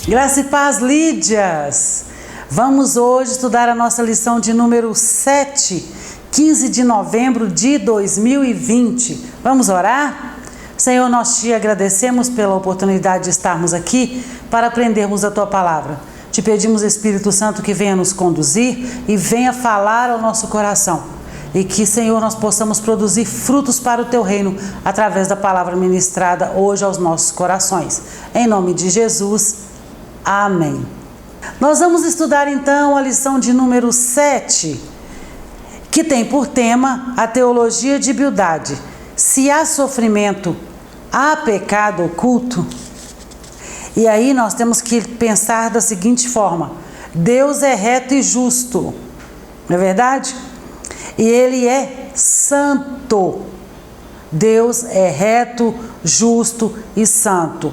Graça e paz, Lídias! Vamos hoje estudar a nossa lição de número 7, 15 de novembro de 2020. Vamos orar? Senhor, nós te agradecemos pela oportunidade de estarmos aqui para aprendermos a Tua Palavra. Te pedimos, Espírito Santo, que venha nos conduzir e venha falar ao nosso coração. E que, Senhor, nós possamos produzir frutos para o Teu reino através da palavra ministrada hoje aos nossos corações. Em nome de Jesus, amém. Nós vamos estudar então a lição de número 7, que tem por tema a teologia de Bildade. Se há sofrimento, há pecado oculto? E aí nós temos que pensar da seguinte forma: Deus é reto e justo, não é verdade? E Ele é santo. Deus é reto, justo e santo.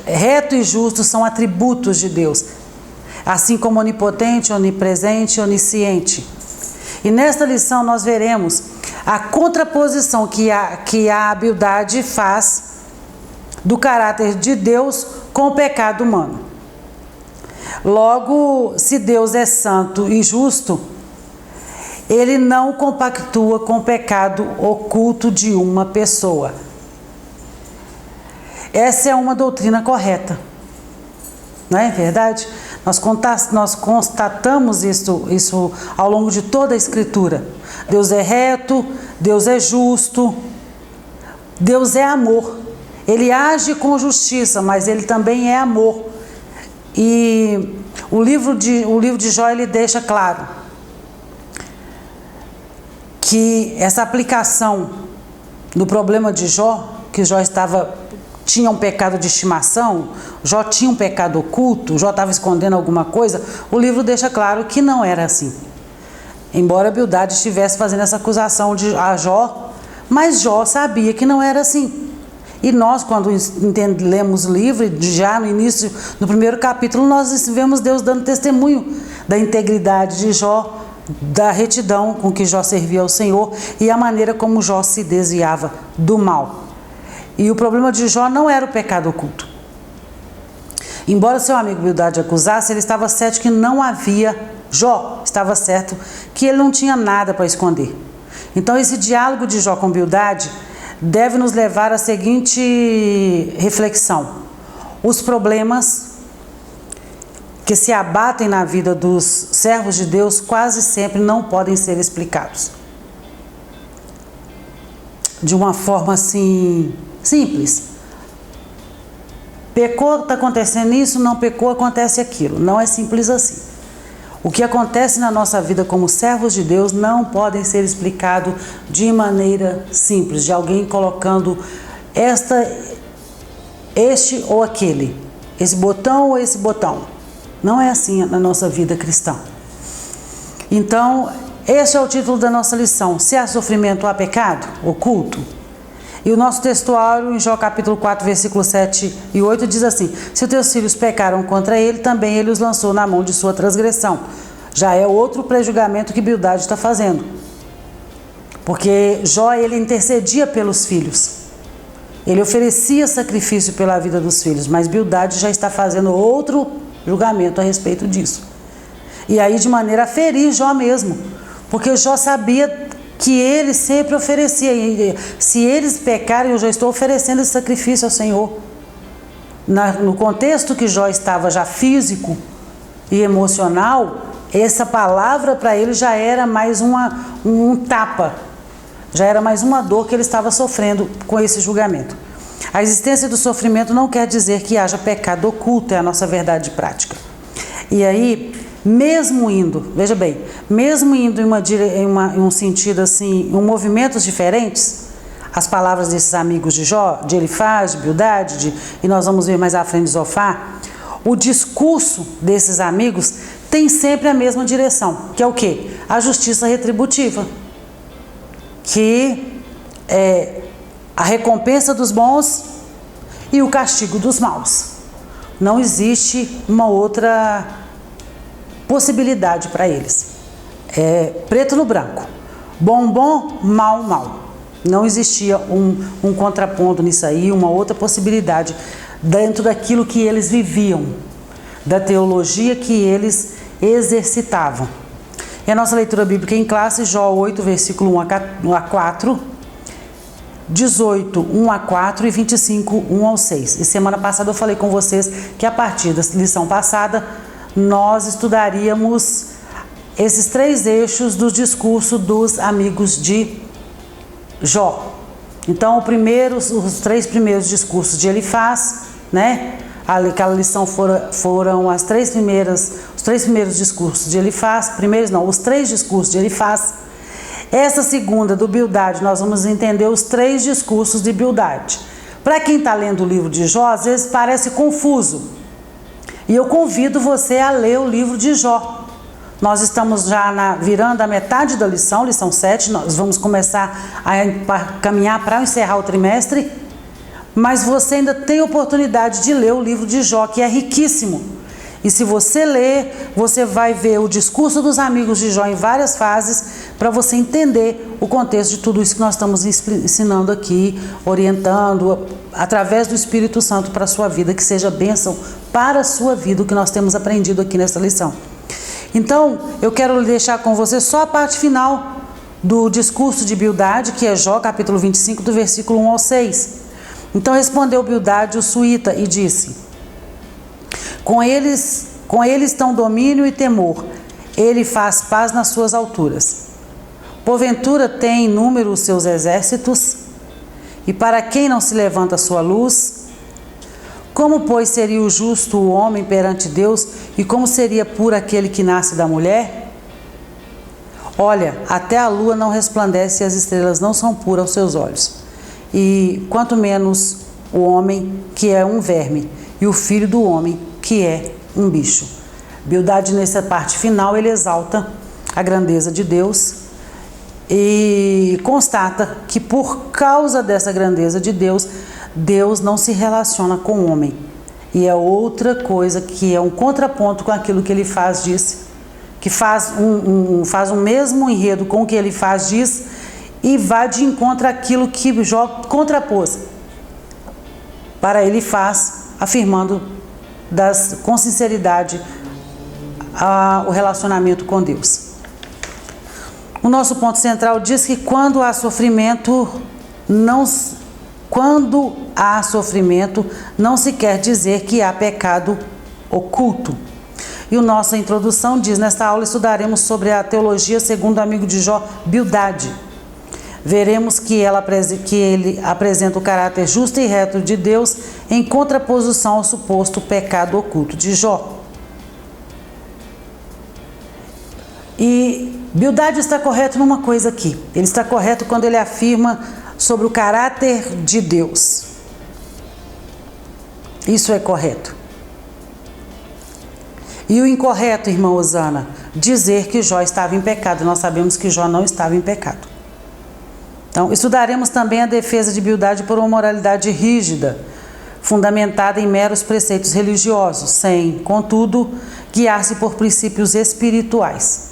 Reto e justo são atributos de Deus, assim como onipotente, onipresente, onisciente. E nesta lição nós veremos a contraposição que a Bildade faz do caráter de Deus com o pecado humano. Logo, se Deus é santo e justo, Ele não compactua com o pecado oculto de uma pessoa. Essa é uma doutrina correta, não é verdade? Nós constatamos isso ao longo de toda a Escritura. Deus é reto, Deus é justo, Deus é amor. Ele age com justiça, mas Ele também é amor. E o livro de Jó, ele deixa claro que essa aplicação do problema de Jó, que Jó tinha um pecado de estimação, Jó tinha um pecado oculto, Jó estava escondendo alguma coisa, o livro deixa claro que não era assim. Embora Bildade estivesse fazendo essa acusação a Jó, mas Jó sabia que não era assim. E nós, quando lemos o livro, já no início, no primeiro capítulo, nós vemos Deus dando testemunho da integridade de Jó, da retidão com que Jó servia ao Senhor e a maneira como Jó se desviava do mal. E o problema de Jó não era o pecado oculto. Embora seu amigo Bildade acusasse, ele estava certo que não havia. Jó estava certo que ele não tinha nada para esconder. Então esse diálogo de Jó com Bildade deve nos levar à seguinte reflexão: os problemas que se abatem na vida dos servos de Deus quase sempre não podem ser explicados de uma forma assim simples. Pecou, está acontecendo isso, não pecou, acontece aquilo. Não é simples assim. O que acontece na nossa vida como servos de Deus não podem ser explicado de maneira simples, de alguém colocando este ou aquele, esse botão ou esse botão. Não é assim na nossa vida cristã. Então, este é o título da nossa lição: se há sofrimento, há pecado oculto? E o nosso textuário em Jó capítulo 4, versículos 7 e 8 diz assim: se os teus filhos pecaram contra ele, também ele os lançou na mão de sua transgressão. Já é outro prejulgamento que Bildade está fazendo. Porque Jó, ele intercedia pelos filhos. Ele oferecia sacrifício pela vida dos filhos, mas Bildade já está fazendo outro julgamento a respeito disso. E aí de maneira a ferir Jó mesmo. Porque Jó sabia que ele sempre oferecia. E se eles pecarem, eu já estou oferecendo esse sacrifício ao Senhor. No contexto que Jó estava já físico e emocional, essa palavra para ele já era mais um tapa. Já era mais uma dor que ele estava sofrendo com esse julgamento. A existência do sofrimento não quer dizer que haja pecado oculto, é a nossa verdade prática. E aí, mesmo indo, veja bem, mesmo indo em um sentido assim, em movimentos diferentes, as palavras desses amigos de Jó, de Elifaz, de Bildade, e nós vamos ver mais à frente de Zofar, o discurso desses amigos tem sempre a mesma direção, que é o quê? A justiça retributiva, que é a recompensa dos bons e o castigo dos maus. Não existe uma outra possibilidade para eles. É preto no branco. Bom, bom, mal, mal. Não existia um contraponto nisso aí, uma outra possibilidade dentro daquilo que eles viviam. da teologia que eles exercitavam. E a nossa leitura bíblica em classe, Jó 8, versículo 1 a 4, 18, 1 a 4 e 25, 1 ao 6. E semana passada eu falei com vocês que a partir da lição passada nós estudaríamos esses 3 eixos do discurso dos amigos de Jó. Então, os 3 primeiros discursos de Elifaz, né? Aquela lição foram os 3 primeiros discursos de Elifaz, os 3 discursos de Elifaz. Essa segunda, do Bildade, nós vamos entender os 3 discursos de Bildade. Para quem está lendo o livro de Jó, às vezes parece confuso. E eu convido você a ler o livro de Jó. Nós estamos já virando a metade da lição 7, nós vamos começar a caminhar para encerrar o trimestre, mas você ainda tem oportunidade de ler o livro de Jó, que é riquíssimo. E se você ler, você vai ver o discurso dos amigos de Jó em várias fases, para você entender o contexto de tudo isso que nós estamos ensinando aqui, orientando, através do Espírito Santo para a sua vida, que seja bênção para a sua vida, o que nós temos aprendido aqui nessa lição. Então, eu quero deixar com você só a parte final do discurso de Bildade, que é Jó, capítulo 25, do versículo 1 ao 6. Então respondeu Bildade o suíta e disse: com ele estão domínio e temor, ele faz paz nas suas alturas. Porventura tem em número os seus exércitos, e para quem não se levanta a sua luz? Como, pois, seria o justo o homem perante Deus, e como seria puro aquele que nasce da mulher? Olha, até a lua não resplandece e as estrelas não são puras aos seus olhos. E quanto menos o homem, que é um verme, e o filho do homem, que é um bicho. Bildade, nessa parte final, ele exalta a grandeza de Deus e constata que por causa dessa grandeza de Deus, Deus não se relaciona com o homem. E é outra coisa que é um contraponto com aquilo que ele faz, diz, que faz um mesmo enredo com o que ele faz, diz, e vai de encontro àquilo que Jó contrapôs. Para ele faz, afirmando com sinceridade o relacionamento com Deus. O nosso ponto central diz que quando há sofrimento, não se quer dizer que há pecado oculto. E a nossa introdução diz: nesta aula estudaremos sobre a teologia segundo o amigo de Jó, Bildade. Veremos que ele apresenta o caráter justo e reto de Deus em contraposição ao suposto pecado oculto de Jó. E Bildade está correto numa coisa aqui. Ele está correto quando ele afirma sobre o caráter de Deus. Isso é correto. E o incorreto, irmã Osana, dizer que Jó estava em pecado. Nós sabemos que Jó não estava em pecado. Então, estudaremos também a defesa de Bildade por uma moralidade rígida, fundamentada em meros preceitos religiosos, sem, contudo, guiar-se por princípios espirituais.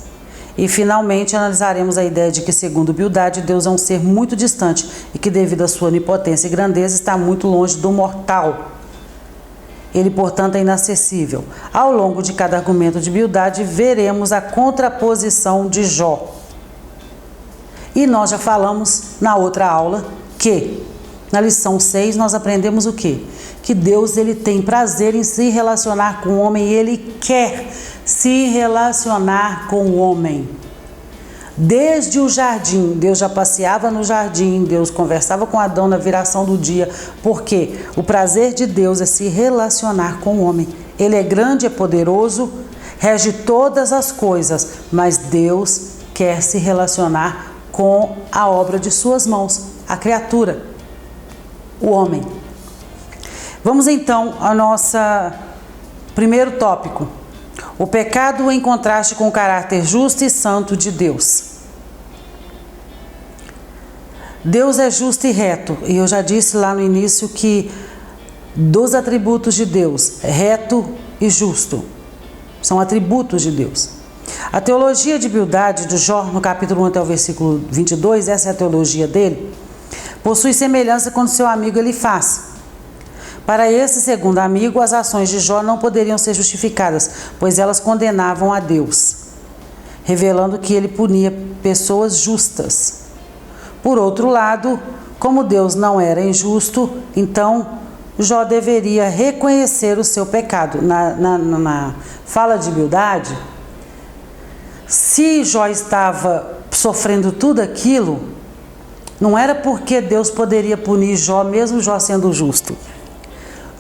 E, finalmente, analisaremos a ideia de que, segundo Bildade, Deus é um ser muito distante e que, devido à sua onipotência e grandeza, está muito longe do mortal. Ele, portanto, é inacessível. Ao longo de cada argumento de Bildade, veremos a contraposição de Jó. E nós já falamos na outra aula que, na lição 6, nós aprendemos o quê? Que Deus, ele tem prazer em se relacionar com o homem e ele quer se relacionar com o homem. Desde o jardim, Deus já passeava no jardim, Deus conversava com Adão na viração do dia, porque o prazer de Deus é se relacionar com o homem. Ele é grande, é poderoso, rege todas as coisas, mas Deus quer se relacionar com a obra de suas mãos, a criatura, o homem. Vamos então ao nosso primeiro tópico: o pecado em contraste com o caráter justo e santo de Deus. Deus é justo e reto, e eu já disse lá no início que dos atributos de Deus, reto e justo, são atributos de Deus. A teologia de Bildade, do Jó, no capítulo 1 até o versículo 22, essa é a teologia dele, possui semelhança com o seu amigo Elifaz. Para esse segundo amigo, as ações de Jó não poderiam ser justificadas, pois elas condenavam a Deus, revelando que ele punia pessoas justas. Por outro lado, como Deus não era injusto, então Jó deveria reconhecer o seu pecado. Na fala de Bildade, se Jó estava sofrendo tudo aquilo, não era porque Deus poderia punir Jó, mesmo Jó sendo justo.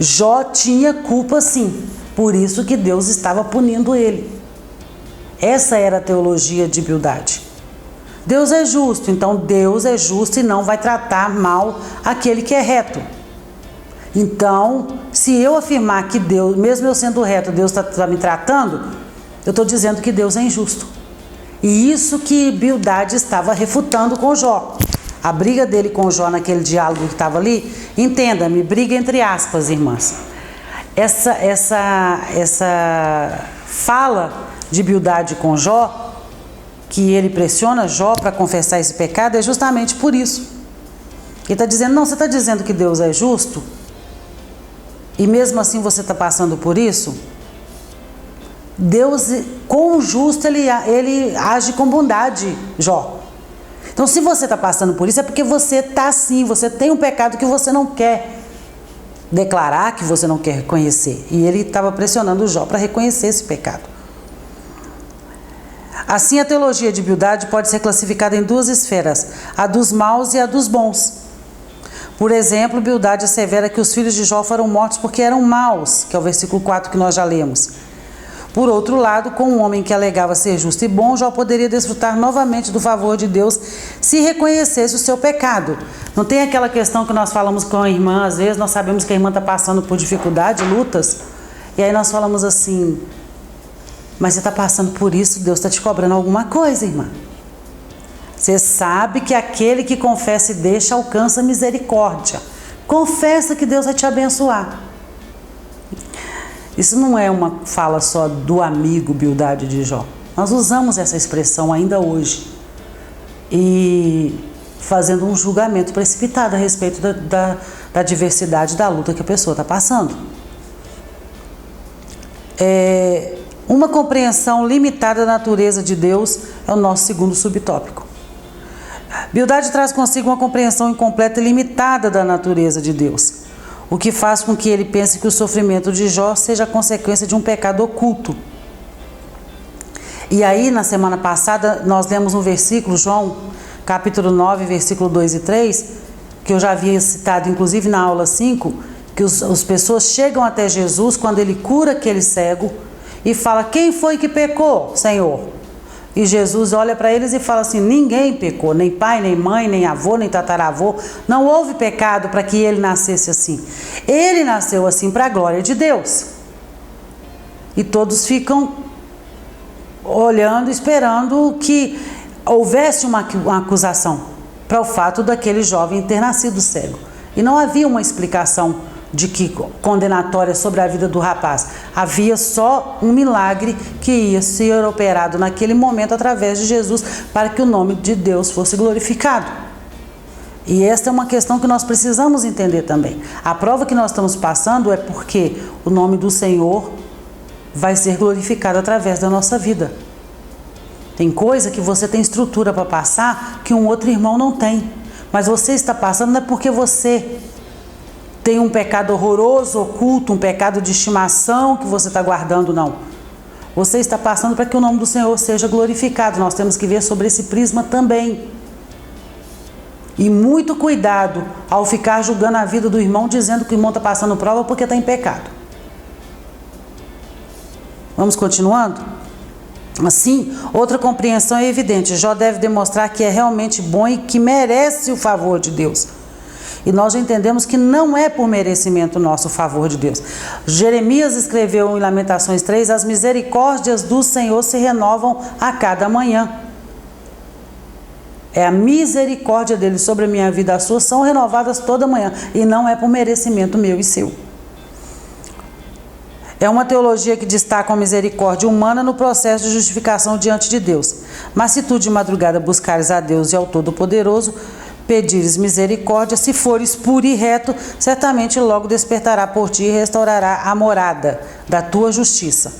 Jó tinha culpa sim, por isso que Deus estava punindo ele. Essa era a teologia de Bildade. Deus é justo, então Deus é justo e não vai tratar mal aquele que é reto. Então, se eu afirmar que Deus, mesmo eu sendo reto, Deus está me tratando, eu estou dizendo que Deus é injusto. E isso que Bildade estava refutando com Jó. A briga dele com Jó naquele diálogo que estava ali, entenda-me, briga entre aspas, irmãs. Essa fala de Bildade com Jó, que ele pressiona Jó para confessar esse pecado, é justamente por isso. Ele está dizendo, não, você está dizendo que Deus é justo? E mesmo assim você está passando por isso? Deus, com o justo, ele age com bondade, Jó. Então, se você está passando por isso, é porque você está assim, você tem um pecado que você não quer declarar, que você não quer reconhecer. E ele estava pressionando Jó para reconhecer esse pecado. Assim, a teologia de Bildade pode ser classificada em duas esferas, a dos maus e a dos bons. Por exemplo, Bildade assevera que os filhos de Jó foram mortos porque eram maus, que é o versículo 4 que nós já lemos. Por outro lado, com um homem que alegava ser justo e bom, Jó poderia desfrutar novamente do favor de Deus se reconhecesse o seu pecado. Não tem aquela questão que nós falamos com a irmã, às vezes nós sabemos que a irmã está passando por dificuldade, lutas, e aí nós falamos assim, mas você está passando por isso, Deus está te cobrando alguma coisa, irmã. Você sabe que aquele que confessa e deixa alcança misericórdia. Confessa que Deus vai te abençoar. Isso não é uma fala só do amigo Bildade de Jó. Nós usamos essa expressão ainda hoje. E fazendo um julgamento precipitado a respeito da diversidade da luta que a pessoa está passando. Uma compreensão limitada da natureza de Deus é o nosso segundo subtópico. Bildade traz consigo uma compreensão incompleta e limitada da natureza de Deus, o que faz com que ele pense que o sofrimento de Jó seja a consequência de um pecado oculto. E aí, na semana passada, nós lemos um versículo, João, capítulo 9, versículo 2 e 3, que eu já havia citado, inclusive na aula 5, que as pessoas chegam até Jesus quando ele cura aquele cego e fala, quem foi que pecou, Senhor? E Jesus olha para eles e fala assim, ninguém pecou, nem pai, nem mãe, nem avô, nem tataravô. Não houve pecado para que ele nascesse assim. Ele nasceu assim para a glória de Deus. E todos ficam olhando, esperando que houvesse uma acusação para o fato daquele jovem ter nascido cego. E não havia uma explicação de que condenatória sobre a vida do rapaz. Havia só um milagre que ia ser operado naquele momento através de Jesus para que o nome de Deus fosse glorificado. E esta é uma questão que nós precisamos entender também. A prova que nós estamos passando é porque o nome do Senhor vai ser glorificado através da nossa vida. Tem coisa que você tem estrutura para passar que um outro irmão não tem. Mas você está passando não é porque você tem um pecado horroroso, oculto, um pecado de estimação que você está guardando, não. Você está passando para que o nome do Senhor seja glorificado. Nós temos que ver sobre esse prisma também. E muito cuidado ao ficar julgando a vida do irmão, dizendo que o irmão está passando prova porque está em pecado. Vamos continuando? Assim, outra compreensão é evidente. Jó deve demonstrar que é realmente bom e que merece o favor de Deus. E nós já entendemos que não é por merecimento nosso o favor de Deus. Jeremias escreveu em Lamentações 3, as misericórdias do Senhor se renovam a cada manhã. É a misericórdia dele sobre a minha vida, as suas são renovadas toda manhã. E não é por merecimento meu e seu. É uma teologia que destaca a misericórdia humana no processo de justificação diante de Deus. Mas se tu de madrugada buscares a Deus e ao Todo-Poderoso, pedires misericórdia, se fores puro e reto, certamente logo despertará por ti e restaurará a morada da tua justiça.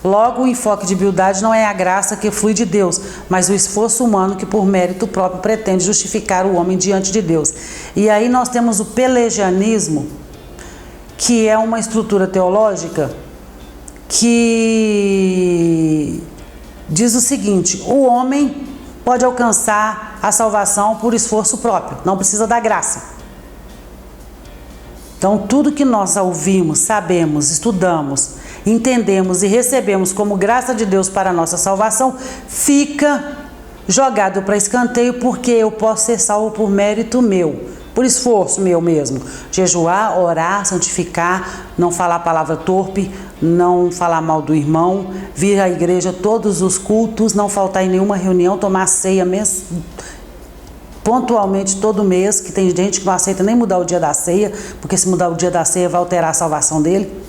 Logo, o enfoque de Bildade não é a graça que flui de Deus, mas o esforço humano que por mérito próprio pretende justificar o homem diante de Deus. E aí nós temos o pelagianismo, que é uma estrutura teológica que diz o seguinte: o homem pode alcançar a salvação por esforço próprio, não precisa da graça. Então, tudo que nós ouvimos, sabemos, estudamos, entendemos e recebemos como graça de Deus para a nossa salvação, fica jogado para escanteio, porque eu posso ser salvo por mérito meu, por esforço meu mesmo. Jejuar, orar, santificar, não falar palavra torpe, não falar mal do irmão, vir à igreja todos os cultos, não faltar em nenhuma reunião, tomar ceia pontualmente todo mês, que tem gente que não aceita nem mudar o dia da ceia, porque se mudar o dia da ceia vai alterar a salvação dele.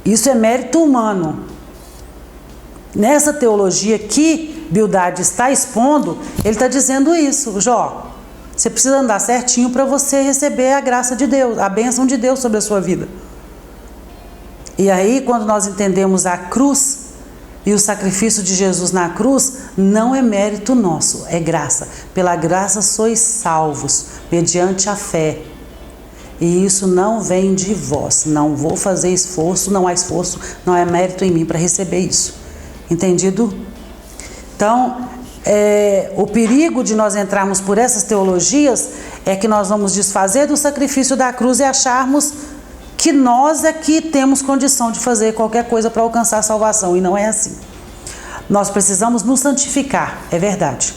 Isso é mérito humano. Nessa teologia que Bildade está expondo, ele está dizendo isso: Jó, você precisa andar certinho para você receber a graça de Deus, a bênção de Deus sobre a sua vida. E aí, quando nós entendemos a cruz e o sacrifício de Jesus na cruz, não é mérito nosso, é graça. Pela graça sois salvos, mediante a fé. E isso não vem de vós, não vou fazer esforço, não há esforço, não é mérito em mim para receber isso. Entendido? Então, o perigo de nós entrarmos por essas teologias é que nós vamos desfazer do sacrifício da cruz e acharmos que nós é que temos condição de fazer qualquer coisa para alcançar a salvação, e não é assim. Nós precisamos nos santificar, é verdade.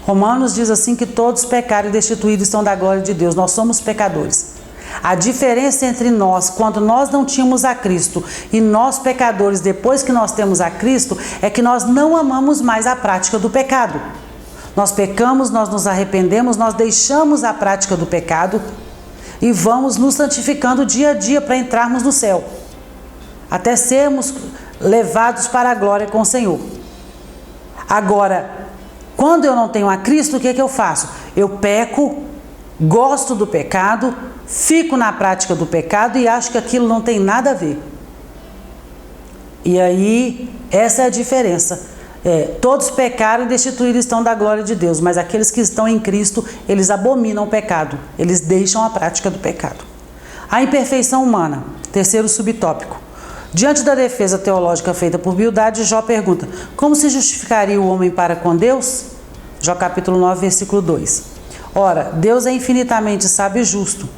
Romanos diz assim que todos pecaram e destituídos estão da glória de Deus. Nós somos pecadores. A diferença entre nós, quando nós não tínhamos a Cristo, e nós pecadores, depois que nós temos a Cristo, é que nós não amamos mais a prática do pecado. Nós pecamos, nós nos arrependemos, nós deixamos a prática do pecado e vamos nos santificando dia a dia para entrarmos no céu, até sermos levados para a glória com o Senhor. Agora, quando eu não tenho a Cristo, o que é que eu faço? Eu peco, gosto do pecado, fico na prática do pecado e acho que aquilo não tem nada a ver. E aí, essa é a diferença. Todos pecaram e destituídos estão da glória de Deus, mas aqueles que estão em Cristo, eles abominam o pecado, eles deixam a prática do pecado. A imperfeição humana, terceiro subtópico. Diante da defesa teológica feita por Bildade, Jó pergunta: como se justificaria o homem para com Deus? Jó capítulo 9, versículo 2. Ora, Deus é infinitamente sábio e justo.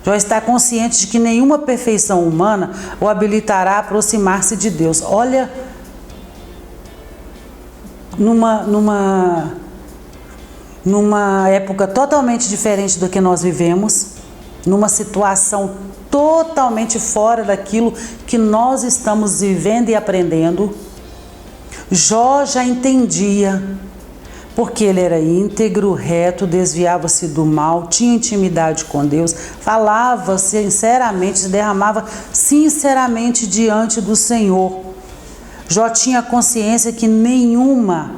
Jó está consciente de que nenhuma perfeição humana o habilitará a aproximar-se de Deus. Olha, numa época totalmente diferente do que nós vivemos, numa situação totalmente fora daquilo que nós estamos vivendo e aprendendo, Jó já entendia, porque ele era íntegro, reto, desviava-se do mal, tinha intimidade com Deus, falava sinceramente, se derramava sinceramente diante do Senhor. Jó tinha consciência que nenhuma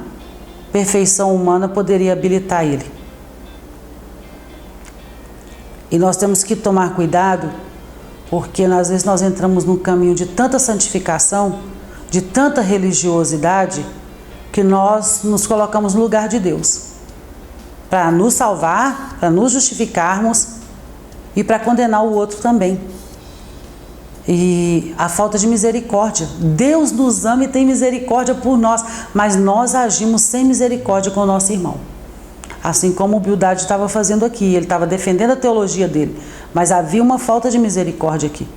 perfeição humana poderia habilitar ele. E nós temos que tomar cuidado, porque às vezes nós entramos num caminho de tanta santificação, de tanta religiosidade, que nós nos colocamos no lugar de Deus, para nos salvar, para nos justificarmos e para condenar o outro também. E a falta de misericórdia. Deus nos ama e tem misericórdia por nós, mas nós agimos sem misericórdia com o nosso irmão. Assim como o Bildade estava fazendo aqui, ele estava defendendo a teologia dele, mas havia uma falta de misericórdia aqui.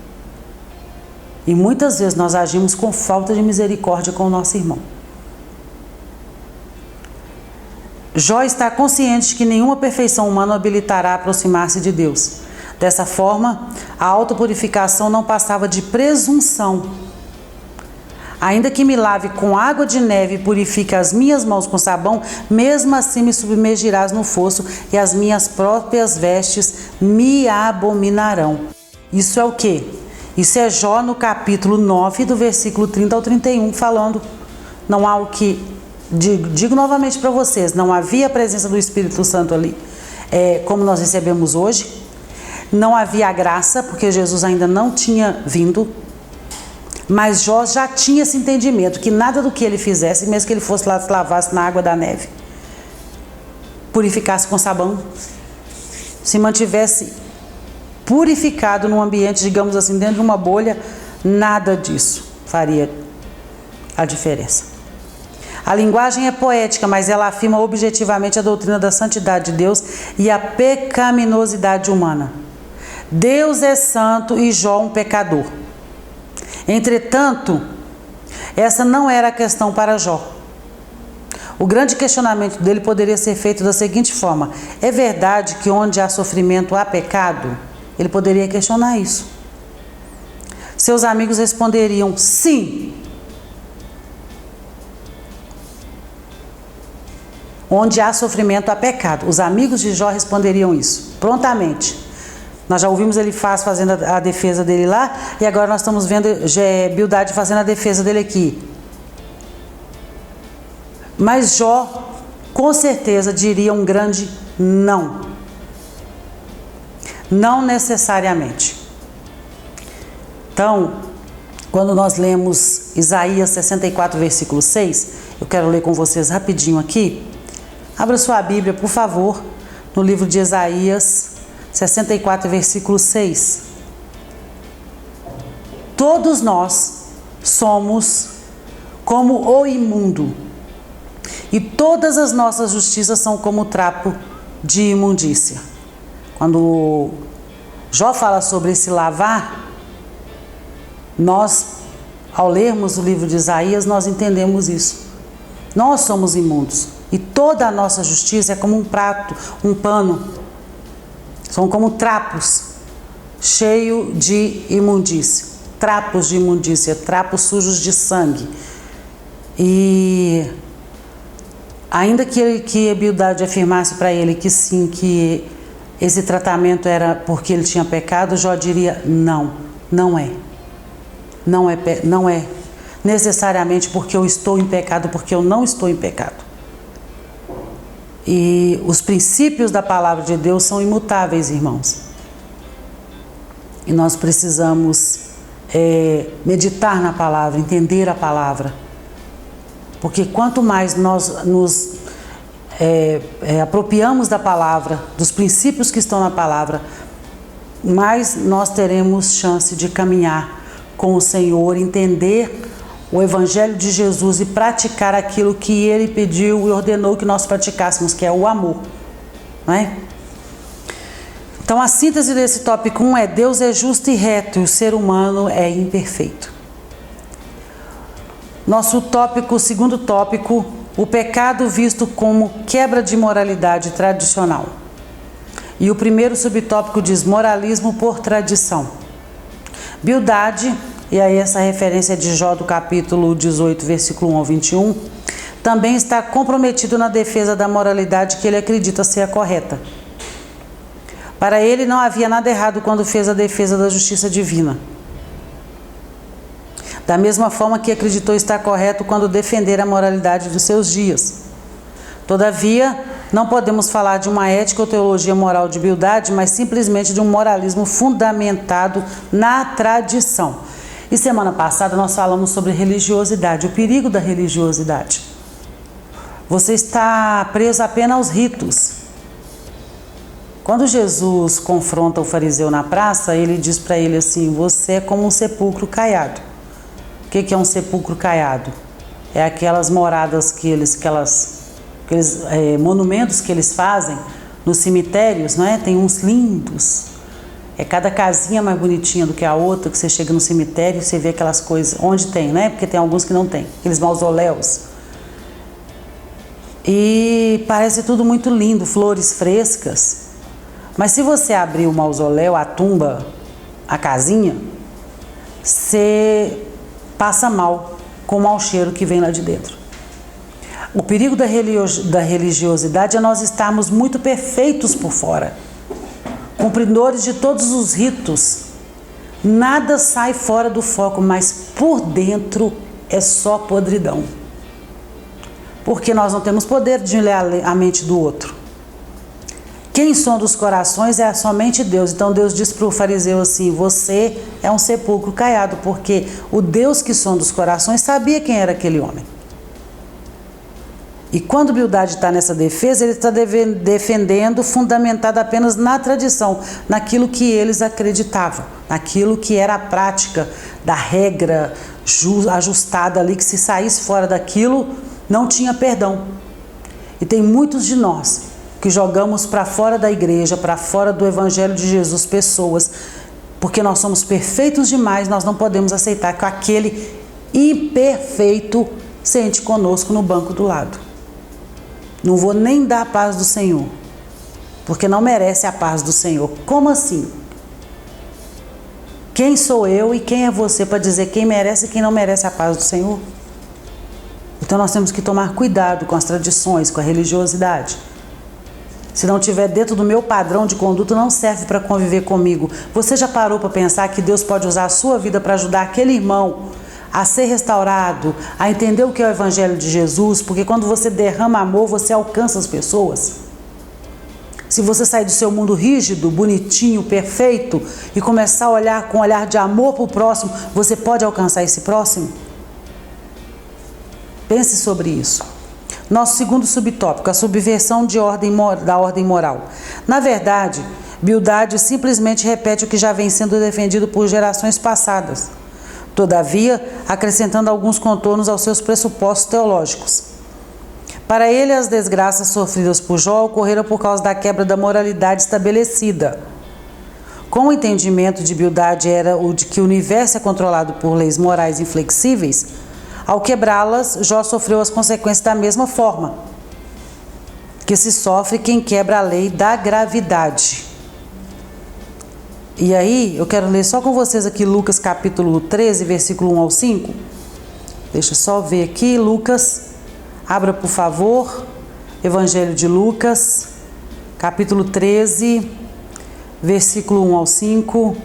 E muitas vezes nós agimos com falta de misericórdia com o nosso irmão. Jó está consciente de que nenhuma perfeição humana o habilitará a aproximar-se de Deus. Dessa forma, a autopurificação não passava de presunção. Ainda que me lave com água de neve e purifique as minhas mãos com sabão, mesmo assim me submergirás no fosso e as minhas próprias vestes me abominarão. Isso é o quê? Isso é Jó no capítulo 9, do versículo 30 ao 31, falando: não há o que digo novamente para vocês, não havia a presença do Espírito Santo ali, como nós recebemos hoje. Não havia a graça, porque Jesus ainda não tinha vindo. Mas Jó já tinha esse entendimento, que nada do que ele fizesse, mesmo que ele fosse lá se lavasse na água da neve, purificasse com sabão, se mantivesse purificado num ambiente, digamos assim, dentro de uma bolha, nada disso faria a diferença. A linguagem é poética, mas ela afirma objetivamente a doutrina da santidade de Deus e a pecaminosidade humana. Deus é santo e Jó um pecador. Entretanto, essa não era a questão para Jó. O grande questionamento dele poderia ser feito da seguinte forma: é verdade que onde há sofrimento há pecado? Ele poderia questionar isso. Seus amigos responderiam sim. Onde há sofrimento há pecado. Os amigos de Jó responderiam isso prontamente. Nós já ouvimos ele fazendo a defesa dele lá, e agora nós estamos vendo Bildade fazendo a defesa dele aqui. Mas Jó, com certeza, diria um grande não. Não necessariamente. Então, quando nós lemos Isaías 64, versículo 6, eu quero ler com vocês rapidinho aqui. Abra sua Bíblia, por favor, no livro de Isaías 64, versículo 6. Todos nós somos como o imundo, e todas as nossas justiças são como trapo de imundícia. Quando Jó fala sobre esse lavar, nós, ao lermos o livro de Isaías, nós entendemos isso. Nós somos imundos, e toda a nossa justiça é como um prato, um pano. São como trapos cheios de imundícia. Trapos de imundícia, trapos sujos de sangue. E ainda que Bildade afirmasse para ele que sim, que esse tratamento era porque ele tinha pecado, Jó diria não, não é. Não é necessariamente porque eu estou em pecado, porque eu não estou em pecado. E os princípios da palavra de Deus são imutáveis, irmãos. E nós precisamos meditar na palavra, entender a palavra. Porque quanto mais nós nos apropriamos da palavra, dos princípios que estão na palavra, mais nós teremos chance de caminhar com o Senhor, entender o Evangelho de Jesus e praticar aquilo que Ele pediu e ordenou que nós praticássemos, que é o amor. Não é? Então a síntese desse tópico 1 é: Deus é justo e reto e o ser humano é imperfeito. Nosso segundo tópico, o pecado visto como quebra de moralidade tradicional. E o primeiro subtópico diz moralismo por tradição. Bildade, e aí essa referência é de Jó do capítulo 18, versículo 1 ao 21, também está comprometido na defesa da moralidade que ele acredita ser a correta. Para ele não havia nada errado quando fez a defesa da justiça divina. Da mesma forma que acreditou estar correto quando defender a moralidade dos seus dias. Todavia, não podemos falar de uma ética ou teologia moral de Bildade, mas simplesmente de um moralismo fundamentado na tradição. E semana passada nós falamos sobre religiosidade, o perigo da religiosidade. Você está preso apenas aos ritos. Quando Jesus confronta o fariseu na praça, ele diz para ele assim: você é como um sepulcro caiado. O que é um sepulcro caiado? É aquelas moradas aqueles monumentos que eles fazem nos cemitérios, não é? Tem uns lindos. É cada casinha mais bonitinha do que a outra, que você chega no cemitério e você vê aquelas coisas, onde tem, né? Porque tem alguns que não tem, aqueles mausoléus. E parece tudo muito lindo, flores frescas. Mas se você abrir o mausoléu, a tumba, a casinha, você passa mal com o mau cheiro que vem lá de dentro. O perigo da religiosidade é nós estarmos muito perfeitos por fora, cumpridores de todos os ritos. Nada sai fora do foco, mas por dentro é só podridão. porque nós não temos poder de ler a mente do outro. Quem sonda os corações é somente Deus. Então Deus diz para o fariseu assim: você é um sepulcro caiado, porque o Deus que sonda os corações sabia quem era aquele homem. E quando Bildade está nessa defesa, ele está defendendo fundamentado apenas na tradição, naquilo que eles acreditavam, naquilo que era a prática da regra ajustada ali, que se saísse fora daquilo, não tinha perdão. E tem muitos de nós que jogamos para fora da igreja, para fora do Evangelho de Jesus, pessoas, porque nós somos perfeitos demais, nós não podemos aceitar que aquele imperfeito sente conosco no banco do lado. Não vou nem dar a paz do Senhor, porque não merece a paz do Senhor. Como assim? Quem sou eu e quem é você para dizer quem merece e quem não merece a paz do Senhor? Então nós temos que tomar cuidado com as tradições, com a religiosidade. Se não estiver dentro do meu padrão de conduta, não serve para conviver comigo. Você já parou para pensar que Deus pode usar a sua vida para ajudar aquele irmão a ser restaurado, a entender o que é o Evangelho de Jesus? Porque quando você derrama amor, você alcança as pessoas. Se você sair do seu mundo rígido, bonitinho, perfeito, e começar a olhar com um olhar de amor para o próximo, você pode alcançar esse próximo? Pense sobre isso. Nosso segundo subtópico, a subversão da ordem moral. Na verdade, Bildade simplesmente repete o que já vem sendo defendido por gerações passadas. Todavia, acrescentando alguns contornos aos seus pressupostos teológicos. Para ele, as desgraças sofridas por Jó ocorreram por causa da quebra da moralidade estabelecida. Como o entendimento de Bildade era o de que o universo é controlado por leis morais inflexíveis, ao quebrá-las, Jó sofreu as consequências da mesma forma que se sofre quem quebra a lei da gravidade. E aí, eu quero ler só com vocês aqui Lucas capítulo 13, versículo 1 ao 5. Deixa eu só ver aqui, Lucas, abra por favor, Evangelho de Lucas, capítulo 13, versículo 1 ao 5.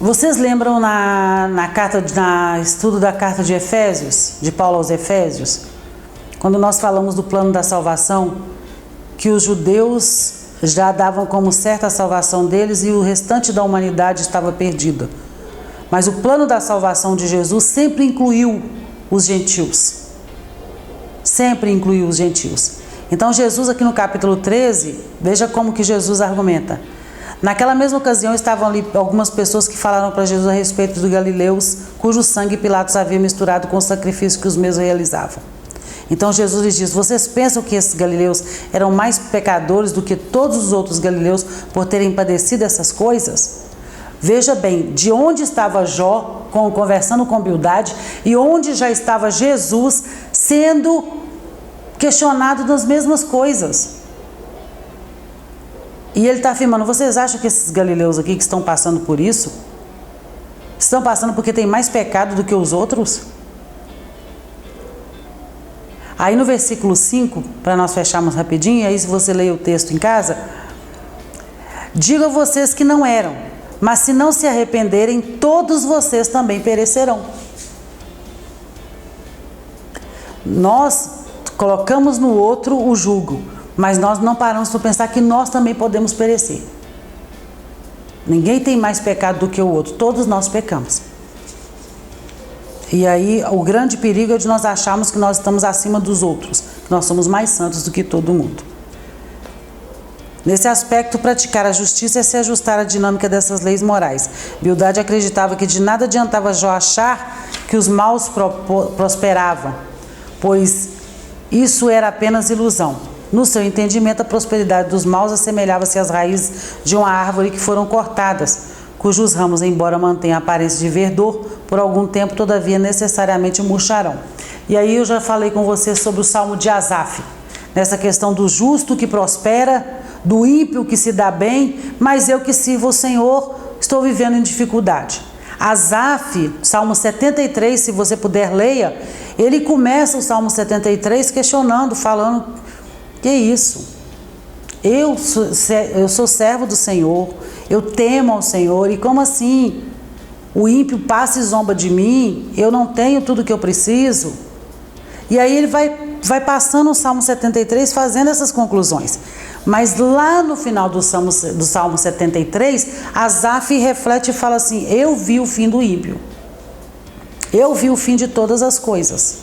Vocês lembram na estudo da carta de Efésios, de Paulo aos Efésios, quando nós falamos do plano da salvação, que os judeus já davam como certa a salvação deles e o restante da humanidade estava perdida. Mas o plano da salvação de Jesus sempre incluiu os gentios. Sempre incluiu os gentios. Então Jesus aqui no capítulo 13, veja como que Jesus argumenta. Naquela mesma ocasião estavam ali algumas pessoas que falaram para Jesus a respeito dos galileus, cujo sangue Pilatos havia misturado com o sacrifício que os mesmos realizavam. Então Jesus lhes diz: vocês pensam que esses galileus eram mais pecadores do que todos os outros galileus por terem padecido essas coisas? Veja bem, de onde estava Jó conversando com Bildade e onde já estava Jesus sendo questionado das mesmas coisas. E ele está afirmando: vocês acham que esses galileus aqui que estão passando por isso, estão passando porque tem mais pecado do que os outros? Aí no versículo 5, para nós fecharmos rapidinho, aí se você ler o texto em casa, digo a vocês que não eram, mas se não se arrependerem, todos vocês também perecerão. Nós colocamos no outro o jugo, mas nós não paramos para pensar que nós também podemos perecer. Ninguém tem mais pecado do que o outro, todos nós pecamos. E aí o grande perigo é de nós acharmos que nós estamos acima dos outros, que nós somos mais santos do que todo mundo. Nesse aspecto, praticar a justiça é se ajustar à dinâmica dessas leis morais. Bildade acreditava que de nada adiantava Jó achar que os maus prosperavam, pois isso era apenas ilusão. No seu entendimento, a prosperidade dos maus assemelhava-se às raízes de uma árvore que foram cortadas, cujos ramos, embora mantenham a aparência de verdor, por algum tempo, todavia, necessariamente murcharão. E aí eu já falei com você sobre o Salmo de Asaf, nessa questão do justo que prospera, do ímpio que se dá bem, mas eu que sirvo o Senhor estou vivendo em dificuldade. Asaf, Salmo 73, se você puder leia, ele começa o Salmo 73 questionando, falando: que isso? eu sou servo do Senhor, eu temo ao Senhor, e como assim o ímpio passa e zomba de mim, eu não tenho tudo que eu preciso? E aí ele vai passando o Salmo 73 fazendo essas conclusões. Mas lá no final do Salmo 73, Asaf reflete e fala assim: eu vi o fim do ímpio, eu vi o fim de todas as coisas.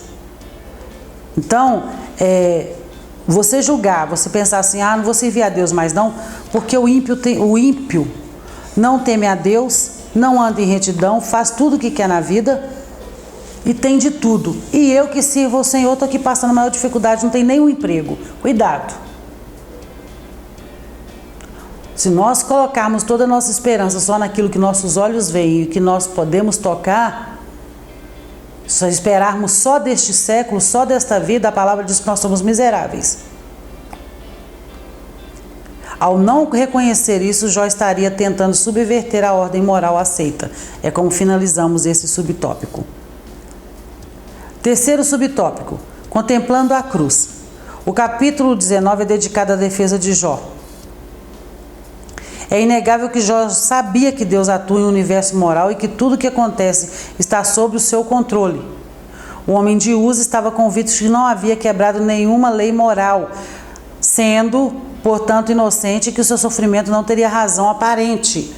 Então, você julgar, você pensar assim: não vou servir a Deus mais não, porque o ímpio não teme a Deus, não anda em retidão, faz tudo o que quer na vida e tem de tudo. E eu que sirvo ao Senhor, estou aqui passando a maior dificuldade, não tem nenhum emprego. Cuidado. Se nós colocarmos toda a nossa esperança só naquilo que nossos olhos veem e que nós podemos tocar, se esperarmos só deste século, só desta vida, a palavra diz que nós somos miseráveis. Ao não reconhecer isso, Jó estaria tentando subverter a ordem moral aceita. É como finalizamos esse subtópico. Terceiro subtópico, contemplando a cruz. O capítulo 19 é dedicado à defesa de Jó. É inegável que Jó sabia que Deus atua em um universo moral e que tudo que acontece está sob o seu controle. O homem de Uza estava convicto de que não havia quebrado nenhuma lei moral, sendo, portanto, inocente, e que o seu sofrimento não teria razão aparente.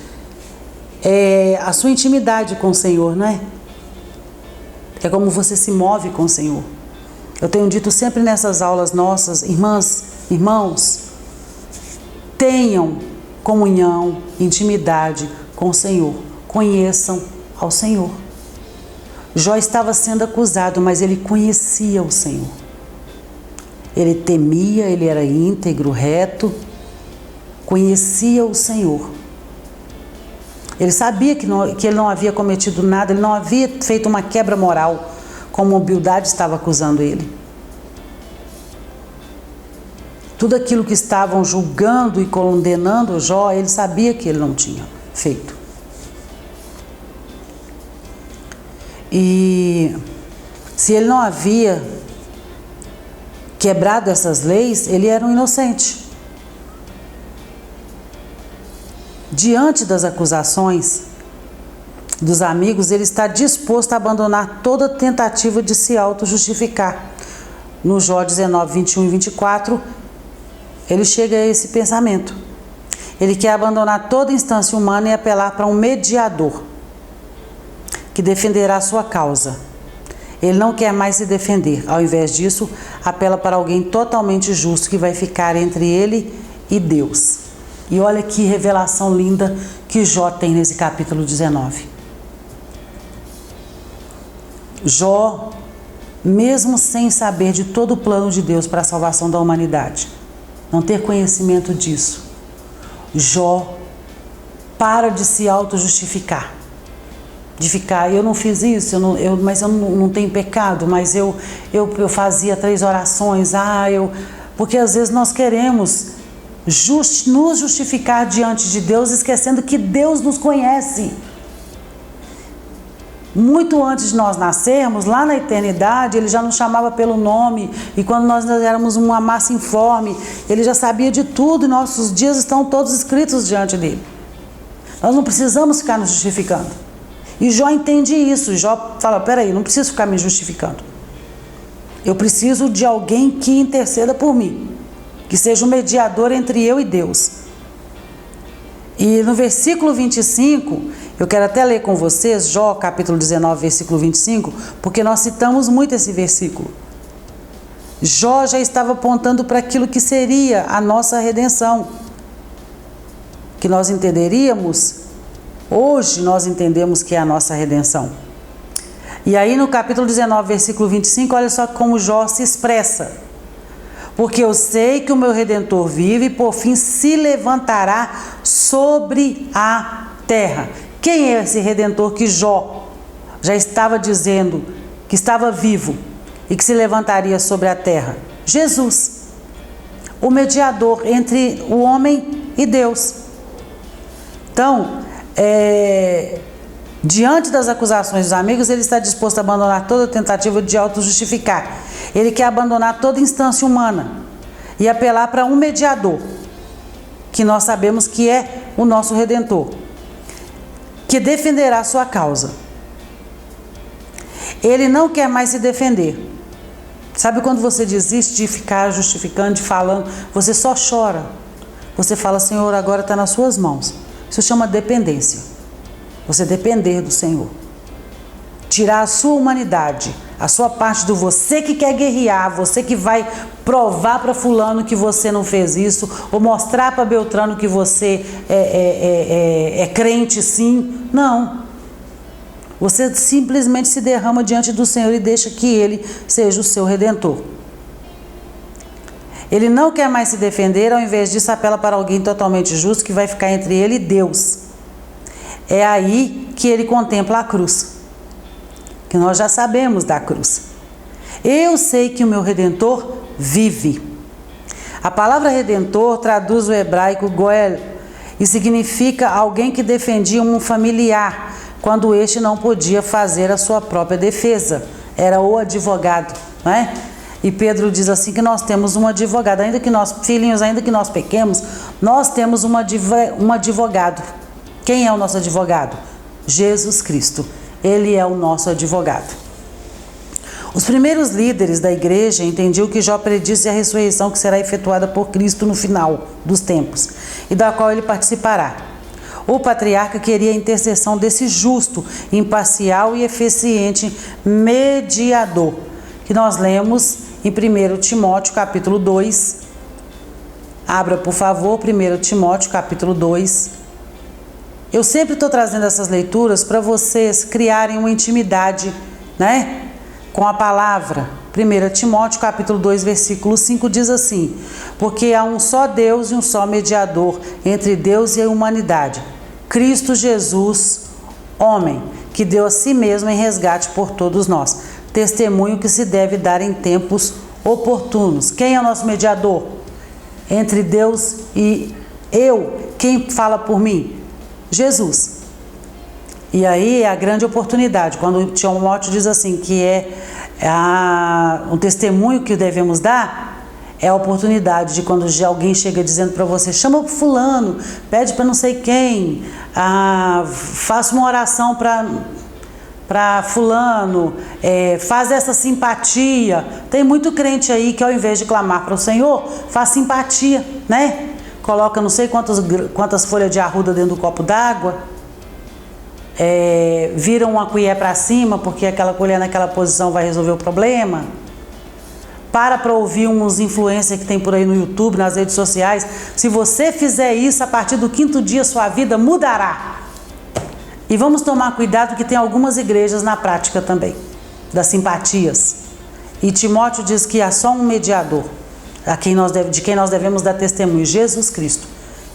É a sua intimidade com o Senhor, não é? É como você se move com o Senhor. Eu tenho dito sempre nessas aulas nossas, irmãs, irmãos, tenham comunhão, intimidade com o Senhor. Conheçam ao Senhor. Jó estava sendo acusado, mas ele conhecia o Senhor. Ele temia, ele era íntegro, reto, conhecia o Senhor. Ele sabia que ele não havia cometido nada, ele não havia feito uma quebra moral, como a Bildade estava acusando ele. Tudo aquilo que estavam julgando e condenando Jó, ele sabia que ele não tinha feito. E se ele não havia quebrado essas leis, ele era um inocente. Diante das acusações dos amigos, ele está disposto a abandonar toda tentativa de se auto-justificar. No Jó 19, 21 e 24, ele chega a esse pensamento. Ele quer abandonar toda instância humana e apelar para um mediador que defenderá a sua causa. Ele não quer mais se defender. Ao invés disso, apela para alguém totalmente justo que vai ficar entre ele e Deus. E olha que revelação linda que Jó tem nesse capítulo 19. Jó, mesmo sem saber de todo o plano de Deus para a salvação da humanidade, não ter conhecimento disso, Jó para de se auto-justificar, de ficar: eu não fiz isso, mas eu não tenho pecado, mas eu fazia 3 orações, porque às vezes nós queremos nos justificar diante de Deus, esquecendo que Deus nos conhece. Muito antes de nós nascermos, lá na eternidade, Ele já nos chamava pelo nome, e quando nós éramos uma massa informe, Ele já sabia de tudo, e nossos dias estão todos escritos diante dEle. Nós não precisamos ficar nos justificando. E Jó entende isso. Jó fala: peraí, não preciso ficar me justificando. Eu preciso de alguém que interceda por mim, que seja um mediador entre eu e Deus. E no versículo 25, eu quero até ler com vocês, Jó capítulo 19, versículo 25, porque nós citamos muito esse versículo. Jó já estava apontando para aquilo que seria a nossa redenção, que nós entenderíamos, hoje nós entendemos que é a nossa redenção. E aí no capítulo 19, versículo 25, olha só como Jó se expressa: porque eu sei que o meu Redentor vive e por fim se levantará sobre a terra. Quem é esse Redentor que Jó já estava dizendo que estava vivo e que se levantaria sobre a terra? Jesus, o mediador entre o homem e Deus. Então, diante das acusações dos amigos, ele está disposto a abandonar toda tentativa de auto-justificar. Ele quer abandonar toda instância humana e apelar para um mediador que nós sabemos que é o nosso Redentor, que defenderá a sua causa. Ele não quer mais se defender. Sabe quando você desiste de ficar justificando, de falando, você só chora. Você fala, Senhor, agora está nas suas mãos. Isso chama dependência. Você depender do Senhor. Tirar a sua humanidade, a sua parte do você que quer guerrear, você que vai provar para fulano que você não fez isso, ou mostrar para Beltrano que você é crente sim. Não. Você simplesmente se derrama diante do Senhor e deixa que Ele seja o seu Redentor. Ele não quer mais se defender, ao invés disso apela para alguém totalmente justo que vai ficar entre ele e Deus. É aí que ele contempla a cruz, que nós já sabemos da cruz. Eu sei que o meu Redentor vive. A palavra Redentor traduz o hebraico goel e significa alguém que defendia um familiar quando este não podia fazer a sua própria defesa. Era o advogado, não é? E Pedro diz assim que nós temos um advogado, ainda que nós, filhinhos, ainda que nós pequemos, nós temos um advogado. Quem é o nosso advogado? Jesus Cristo. Ele é o nosso advogado. Os primeiros líderes da igreja entendiam que Jó predisse a ressurreição que será efetuada por Cristo no final dos tempos, e da qual ele participará. O patriarca queria a intercessão desse justo, imparcial e eficiente mediador, que nós lemos em 1 Timóteo capítulo 2. Abra, por favor, 1 Timóteo capítulo 2. Eu sempre estou trazendo essas leituras para vocês criarem uma intimidade, né, com a palavra. 1 Timóteo capítulo 2, versículo 5 diz assim: porque há um só Deus e um só mediador entre Deus e a humanidade, Cristo Jesus, homem, que deu a si mesmo em resgate por todos nós. Testemunho que se deve dar em tempos oportunos. Quem é o nosso mediador? Entre Deus e eu. Quem fala por mim? Jesus. E aí é a grande oportunidade, quando Timóteo diz assim, que um testemunho que devemos dar, é a oportunidade de quando alguém chega dizendo para você, chama para fulano, pede para não sei quem, faça uma oração para fulano, faz essa simpatia. Tem muito crente aí que ao invés de clamar para o Senhor, faz simpatia, né? Coloca não sei quantas folhas de arruda dentro do copo d'água, vira uma colher para cima, porque aquela colher naquela posição vai resolver o problema. Para ouvir uns influencers que tem por aí no YouTube, nas redes sociais. Se você fizer isso, a partir do 5º dia sua vida mudará. E vamos tomar cuidado que tem algumas igrejas na prática também, das simpatias. E Timóteo diz que há só um mediador, de quem nós devemos dar testemunho, Jesus Cristo,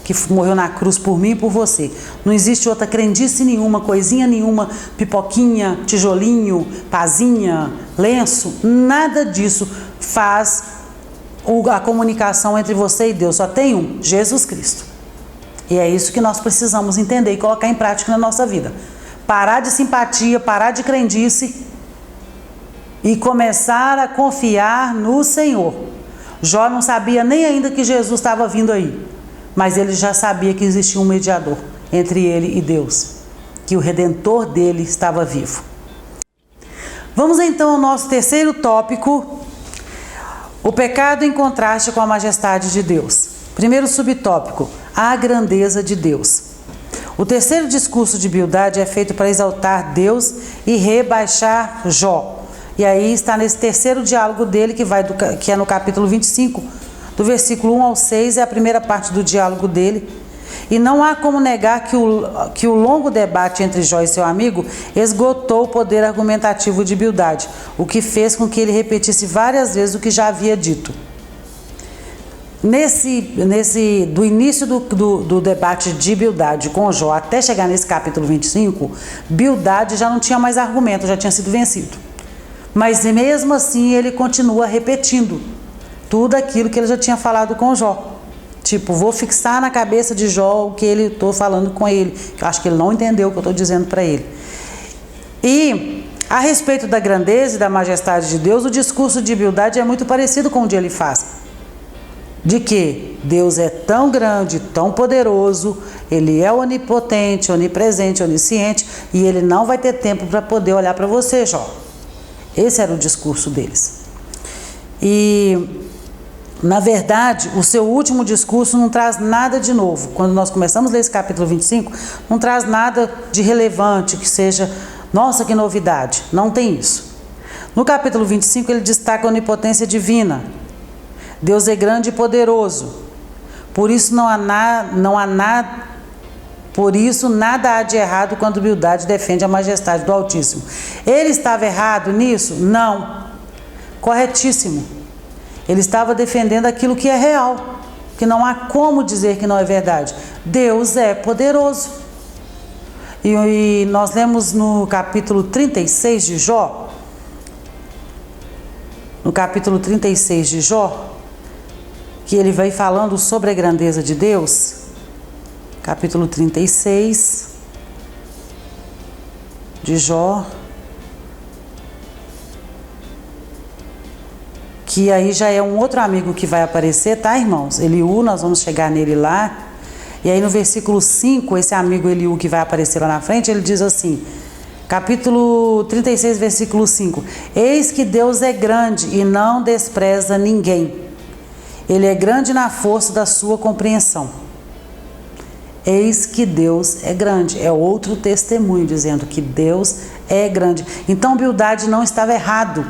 que morreu na cruz por mim e por você. Não existe outra crendice nenhuma, coisinha nenhuma, pipoquinha, tijolinho, pazinha, lenço, nada disso faz a comunicação entre você e Deus. Só tem um, Jesus Cristo. E é isso que nós precisamos entender e colocar em prática na nossa vida. Parar de simpatia, parar de crendice e começar a confiar no Senhor. Jó não sabia nem ainda que Jesus estava vindo aí, mas ele já sabia que existia um mediador entre ele e Deus, que o Redentor dele estava vivo. Vamos então ao nosso terceiro tópico, o pecado em contraste com a majestade de Deus. Primeiro subtópico, a grandeza de Deus. O terceiro discurso de Bildade é feito para exaltar Deus e rebaixar Jó. E aí está nesse terceiro diálogo dele, que é no capítulo 25, do versículo 1 ao 6, é a primeira parte do diálogo dele. E não há como negar que o longo debate entre Jó e seu amigo esgotou o poder argumentativo de Bildade, o que fez com que ele repetisse várias vezes o que já havia dito. Do início do debate de Bildade com Jó até chegar nesse capítulo 25, Bildade já não tinha mais argumento, já tinha sido vencido. Mas mesmo assim ele continua repetindo tudo aquilo que ele já tinha falado com Jó. Tipo, vou fixar na cabeça de Jó o que ele estou falando com ele. Eu acho que ele não entendeu o que eu estou dizendo para ele. E a respeito da grandeza e da majestade de Deus, o discurso de Bildade é muito parecido com o de Elifaz. de que Deus é tão grande, tão poderoso, Ele é onipotente, onipresente, onisciente, e Ele não vai ter tempo para poder olhar para você, Jó. Esse era o discurso deles. E, na verdade, o seu último discurso não traz nada de novo. Quando nós começamos a ler esse capítulo 25, não traz nada de relevante, que seja, nossa, que novidade. Não tem isso. No capítulo 25, ele destaca a onipotência divina. Deus é grande e poderoso. Por isso nada há de errado quando Bildade defende a majestade do Altíssimo. Ele estava errado nisso? Não. Corretíssimo. Ele estava defendendo aquilo que é real, que não há como dizer que não é verdade. Deus é poderoso. E nós lemos no capítulo 36 de Jó, que ele vai falando sobre a grandeza de Deus. Capítulo 36 de Jó, que aí já é um outro amigo que vai aparecer, tá, irmãos? Eliú, nós vamos chegar nele lá. E aí no versículo 5, esse amigo Eliú que vai aparecer lá na frente, ele diz assim, capítulo 36, versículo 5: Eis que Deus é grande e não despreza ninguém. Ele é grande na força da sua compreensão. Eis que Deus é grande. É outro testemunho dizendo que Deus é grande. Então Bildade não estava errado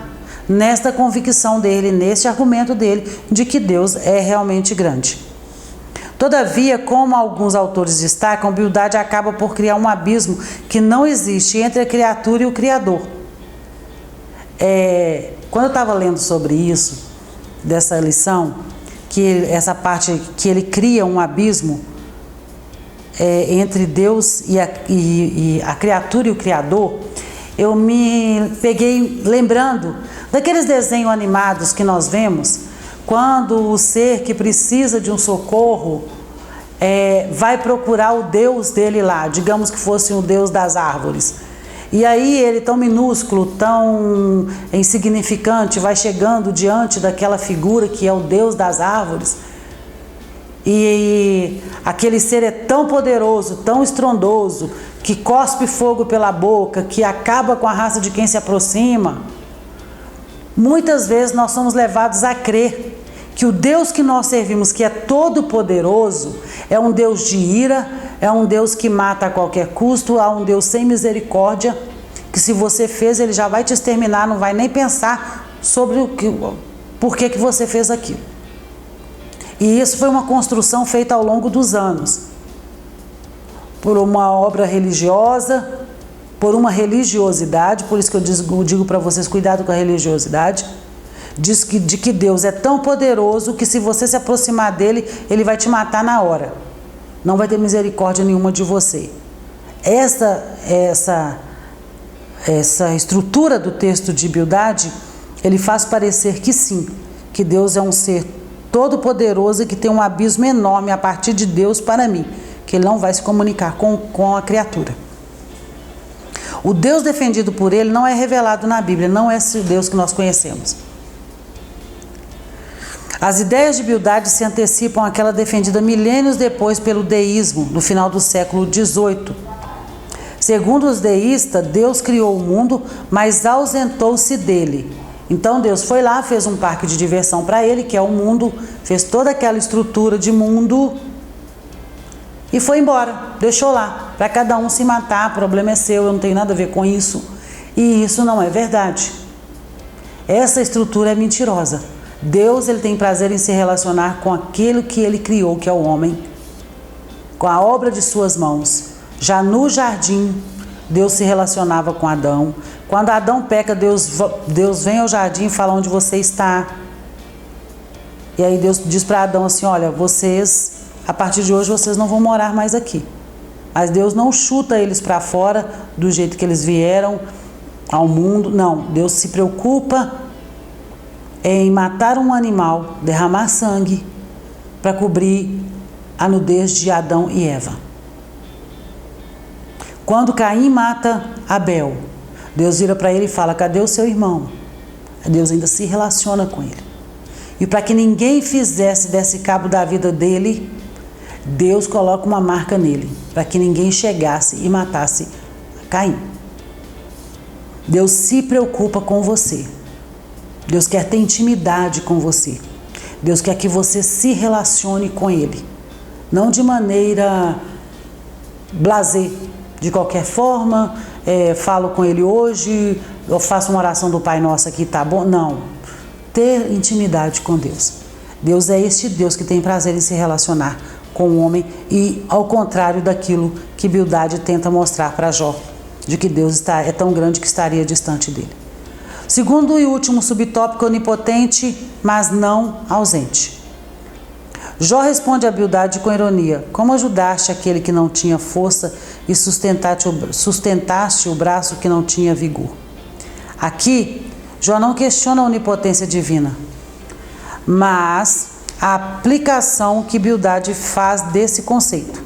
nesta convicção dele, neste argumento dele, de que Deus é realmente grande. Todavia, como alguns autores destacam, Bildade acaba por criar um abismo que não existe entre a criatura e o Criador. Quando eu estava lendo sobre isso, dessa lição, essa parte que ele cria um abismo entre Deus e a criatura e o Criador, eu me peguei lembrando daqueles desenhos animados que nós vemos, quando o ser que precisa de um socorro vai procurar o Deus dele lá, digamos que fosse o Deus das árvores. E aí ele, tão minúsculo, tão insignificante, vai chegando diante daquela figura que é o Deus das árvores. E aquele ser é tão poderoso, tão estrondoso, que cospe fogo pela boca, que acaba com a raça de quem se aproxima. Muitas vezes nós somos levados a crer que o Deus que nós servimos, que é todo poderoso, é um Deus de ira, é um Deus que mata a qualquer custo, é um Deus sem misericórdia, que se você fez, ele já vai te exterminar, não vai nem pensar sobre por que você fez aquilo. E isso foi uma construção feita ao longo dos anos, por uma obra religiosa, por uma religiosidade. Por isso que eu digo para vocês, cuidado com a religiosidade. Diz de que Deus é tão poderoso que se você se aproximar dele, ele vai te matar na hora. Não vai ter misericórdia nenhuma de você. Essa estrutura do texto de Bildade, ele faz parecer que sim, que Deus é um ser todo poderoso e que tem um abismo enorme a partir de Deus para mim, que ele não vai se comunicar com a criatura. O Deus defendido por ele não é revelado na Bíblia, não é esse Deus que nós conhecemos. As ideias de Bildade se antecipam àquela defendida milênios depois pelo deísmo, no final do século XVIII. Segundo os deístas, Deus criou o mundo, mas ausentou-se dele. Então Deus foi lá, fez um parque de diversão para ele, que é o mundo, fez toda aquela estrutura de mundo e foi embora, deixou lá, para cada um se matar, o problema é seu, eu não tenho nada a ver com isso. E isso não é verdade. Essa estrutura é mentirosa. Deus, ele tem prazer em se relacionar com aquilo que ele criou, que é o homem, com a obra de suas mãos. Já no jardim, Deus se relacionava com Adão. Quando Adão peca, Deus vem ao jardim e fala onde você está. E aí Deus diz para Adão assim, olha, vocês, a partir de hoje, vocês não vão morar mais aqui. Mas Deus não chuta eles para fora do jeito que eles vieram ao mundo. Não, Deus se preocupa em matar um animal, derramar sangue, para cobrir a nudez de Adão e Eva. Quando Caim mata Abel, Deus vira para ele e fala, cadê o seu irmão? Deus ainda se relaciona com ele. E para que ninguém desse cabo da vida dele, Deus coloca uma marca nele, para que ninguém chegasse e matasse Caim. Deus se preocupa com você. Deus quer ter intimidade com você. Deus quer que você se relacione com Ele. Não de maneira blasé, de qualquer forma, falo com Ele hoje, eu faço uma oração do Pai Nosso aqui, tá bom? Não. Ter intimidade com Deus. Deus é este Deus que tem prazer em se relacionar com o homem e ao contrário daquilo que Bildade tenta mostrar para Jó, de que Deus é tão grande que estaria distante dele. Segundo e último subtópico, onipotente, mas não ausente. Jó responde a Bildade com ironia: como ajudaste aquele que não tinha força e sustentaste o braço que não tinha vigor? Aqui, Jó não questiona a onipotência divina, mas a aplicação que Bildade faz desse conceito.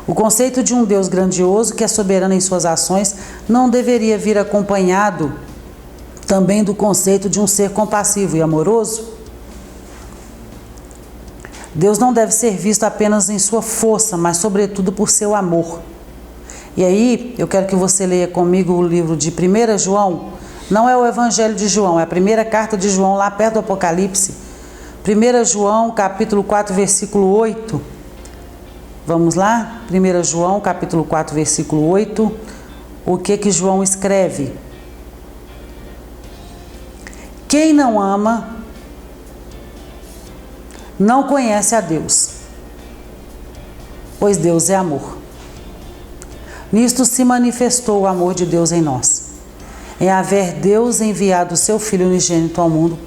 O conceito de um Deus grandioso que é soberano em suas ações não deveria vir acompanhado também do conceito de um ser compassivo e amoroso? Deus não deve ser visto apenas em sua força, mas sobretudo por seu amor. E aí, eu quero que você leia comigo o livro de 1 João, não é o Evangelho de João, é a primeira carta de João, lá perto do Apocalipse. 1 João, capítulo 4, versículo 8. Vamos lá? 1 João, capítulo 4, versículo 8. O que João escreve? Quem não ama não conhece a Deus, pois Deus é amor. Nisto se manifestou o amor de Deus em nós, em haver Deus enviado o seu Filho unigênito ao mundo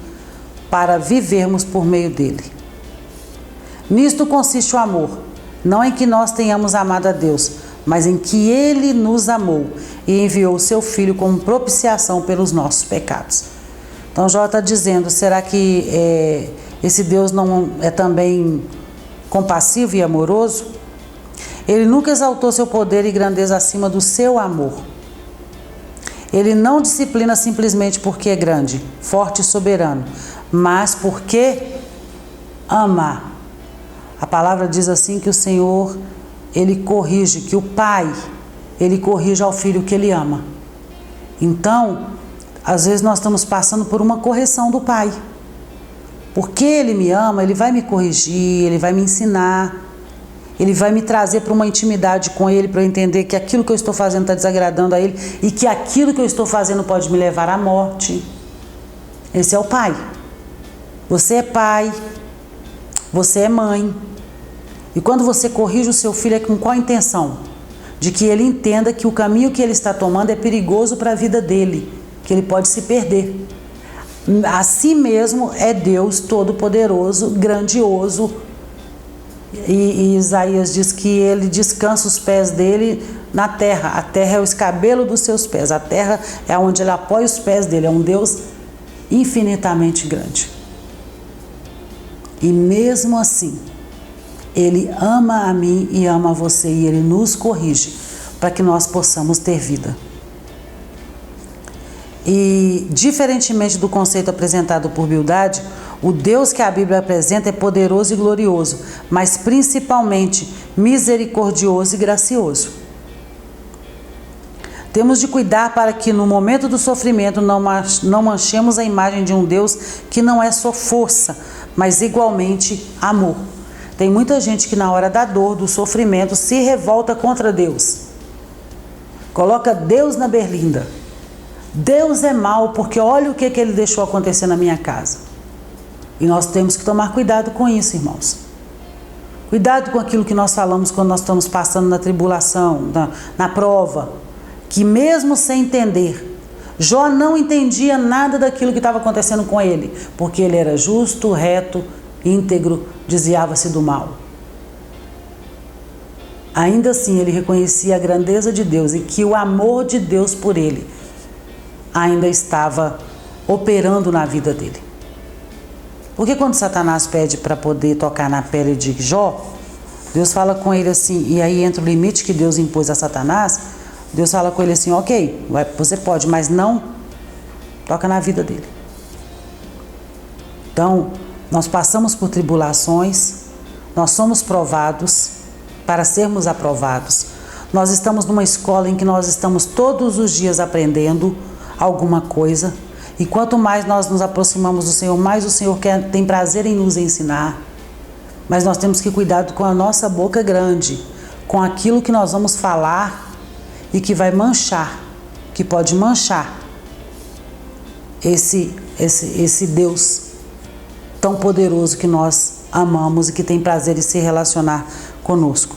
para vivermos por meio dele. Nisto consiste o amor, não em que nós tenhamos amado a Deus, mas em que Ele nos amou e enviou o seu Filho como propiciação pelos nossos pecados. Então Jó está dizendo, será que esse Deus não é também compassivo e amoroso? Ele nunca exaltou seu poder e grandeza acima do seu amor. Ele não disciplina simplesmente porque é grande, forte e soberano, mas porque ama. A palavra diz assim que o Senhor, Ele corrige, que o Pai, Ele corrige ao Filho que Ele ama. Então, às vezes nós estamos passando por uma correção do Pai. Porque Ele me ama, Ele vai me corrigir, Ele vai me ensinar, Ele vai me trazer para uma intimidade com Ele, para eu entender que aquilo que eu estou fazendo está desagradando a Ele e que aquilo que eu estou fazendo pode me levar à morte. Esse é o Pai. Você é pai, você é mãe. E quando você corrige o seu filho, é com qual intenção? De que ele entenda que o caminho que ele está tomando é perigoso para a vida dele, que ele pode se perder. Assim mesmo é Deus todo-poderoso, grandioso. E Isaías diz que ele descansa os pés dele na terra. A terra é o escabelo dos seus pés. A terra é onde ele apoia os pés dele. É um Deus infinitamente grande. E mesmo assim, Ele ama a mim e ama a você. E Ele nos corrige para que nós possamos ter vida. E, diferentemente do conceito apresentado por Bildade, o Deus que a Bíblia apresenta é poderoso e glorioso, mas principalmente misericordioso e gracioso. Temos de cuidar para que no momento do sofrimento não manchemos a imagem de um Deus que não é só força, mas igualmente amor. Tem muita gente que na hora da dor, do sofrimento, se revolta contra Deus. Coloca Deus na berlinda. Deus é mau porque olha o que Ele deixou acontecer na minha casa. E nós temos que tomar cuidado com isso, irmãos. Cuidado com aquilo que nós falamos quando nós estamos passando na tribulação, na prova. Que mesmo sem entender, Jó não entendia nada daquilo que estava acontecendo com ele, porque ele era justo, reto, íntegro, desviava-se do mal. Ainda assim, ele reconhecia a grandeza de Deus e que o amor de Deus por ele ainda estava operando na vida dele. Porque quando Satanás pede para poder tocar na pele de Jó, Deus fala com ele assim, e aí entra o limite que Deus impôs a Satanás. Deus fala com ele assim, ok, você pode, mas não toca na vida dele. Então, nós passamos por tribulações, nós somos provados para sermos aprovados. Nós estamos numa escola em que nós estamos todos os dias aprendendo alguma coisa. E quanto mais nós nos aproximamos do Senhor, mais o Senhor tem prazer em nos ensinar. Mas nós temos que cuidar com a nossa boca grande, com aquilo que nós vamos falar e que vai manchar, que pode manchar esse Deus tão poderoso que nós amamos e que tem prazer em se relacionar conosco.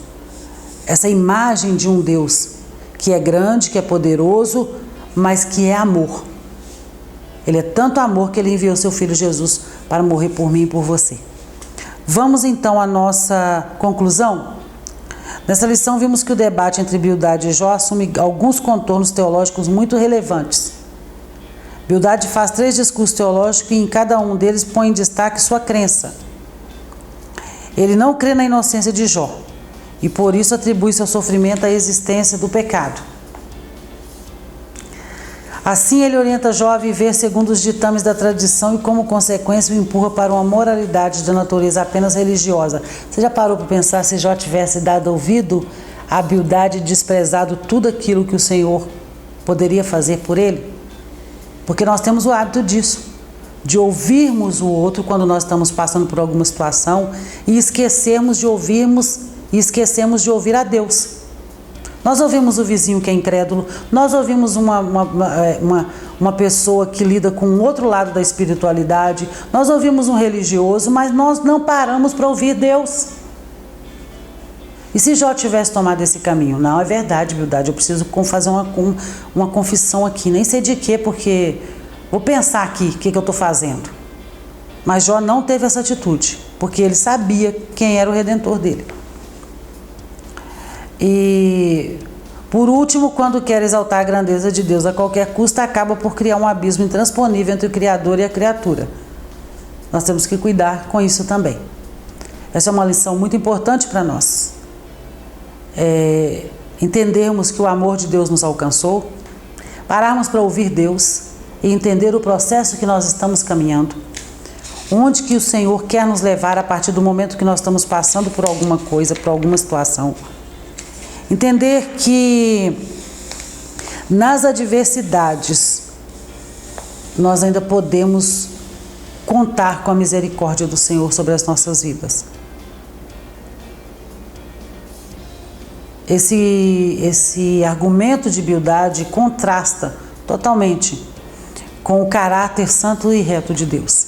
Essa imagem de um Deus que é grande, que é poderoso, mas que é amor. Ele é tanto amor que ele enviou seu Filho Jesus para morrer por mim e por você. Vamos então à nossa conclusão? Nessa lição vimos que o debate entre Bildade e Jó assume alguns contornos teológicos muito relevantes. Bildade faz 3 discursos teológicos e em cada um deles põe em destaque sua crença. Ele não crê na inocência de Jó e por isso atribui seu sofrimento à existência do pecado. Assim ele orienta Jó a viver segundo os ditames da tradição e como consequência o empurra para uma moralidade de natureza apenas religiosa. Você já parou para pensar se Jó tivesse dado ouvido à Bildade e desprezado tudo aquilo que o Senhor poderia fazer por ele? Porque nós temos o hábito disso, de ouvirmos o outro quando nós estamos passando por alguma situação e esquecemos de ouvir a Deus. Nós ouvimos o vizinho que é incrédulo, nós ouvimos uma pessoa que lida com o outro lado da espiritualidade, nós ouvimos um religioso, mas nós não paramos para ouvir Deus. E se Jó tivesse tomado esse caminho? Não, é verdade, Bildade, eu preciso fazer uma confissão aqui, nem sei de quê, porque vou pensar aqui o que eu estou fazendo. Mas Jó não teve essa atitude, porque ele sabia quem era o Redentor dele. E, por último, quando quer exaltar a grandeza de Deus a qualquer custo, acaba por criar um abismo intransponível entre o Criador e a criatura. Nós temos que cuidar com isso também. Essa é uma lição muito importante para nós. Entendermos que o amor de Deus nos alcançou, pararmos para ouvir Deus e entender o processo que nós estamos caminhando, onde que o Senhor quer nos levar a partir do momento que nós estamos passando por alguma coisa, por alguma situação. Entender que nas adversidades nós ainda podemos contar com a misericórdia do Senhor sobre as nossas vidas. Esse argumento de Bildade contrasta totalmente com o caráter santo e reto de Deus.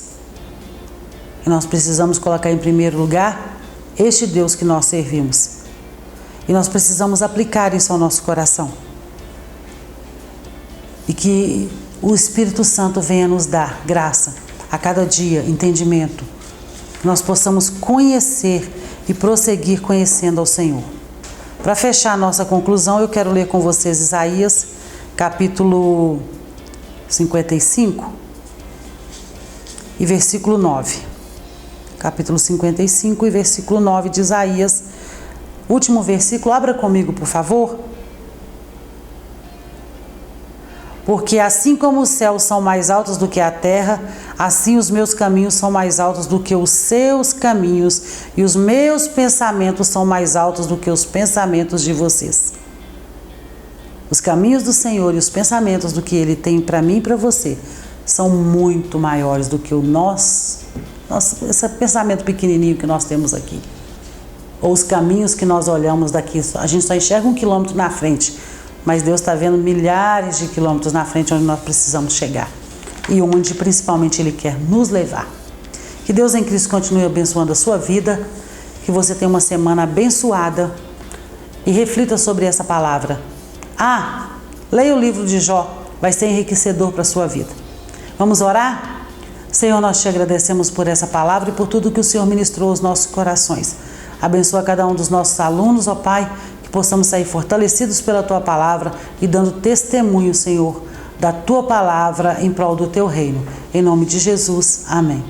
E nós precisamos colocar em primeiro lugar este Deus que nós servimos. E nós precisamos aplicar isso ao nosso coração. E que o Espírito Santo venha nos dar graça a cada dia, entendimento. Que nós possamos conhecer e prosseguir conhecendo ao Senhor. Para fechar a nossa conclusão, eu quero ler com vocês Isaías, capítulo 55 e versículo 9. Capítulo 55 e versículo 9 de Isaías. Último versículo, abra comigo, por favor. Porque assim como os céus são mais altos do que a terra, assim os meus caminhos são mais altos do que os seus caminhos, e os meus pensamentos são mais altos do que os pensamentos de vocês. Os caminhos do Senhor e os pensamentos do que Ele tem para mim e para você são muito maiores do que esse pensamento pequenininho que nós temos aqui. Ou os caminhos que nós olhamos daqui, a gente só enxerga 1 quilômetro na frente, mas Deus está vendo milhares de quilômetros na frente onde nós precisamos chegar e onde principalmente Ele quer nos levar. Que Deus em Cristo continue abençoando a sua vida, que você tenha uma semana abençoada e reflita sobre essa palavra. Leia o livro de Jó, vai ser enriquecedor para a sua vida. Vamos orar? Senhor, nós te agradecemos por essa palavra e por tudo que o Senhor ministrou aos nossos corações. Abençoa cada um dos nossos alunos, ó Pai, que possamos sair fortalecidos pela Tua palavra e dando testemunho, Senhor, da Tua palavra em prol do Teu reino. Em nome de Jesus, amém.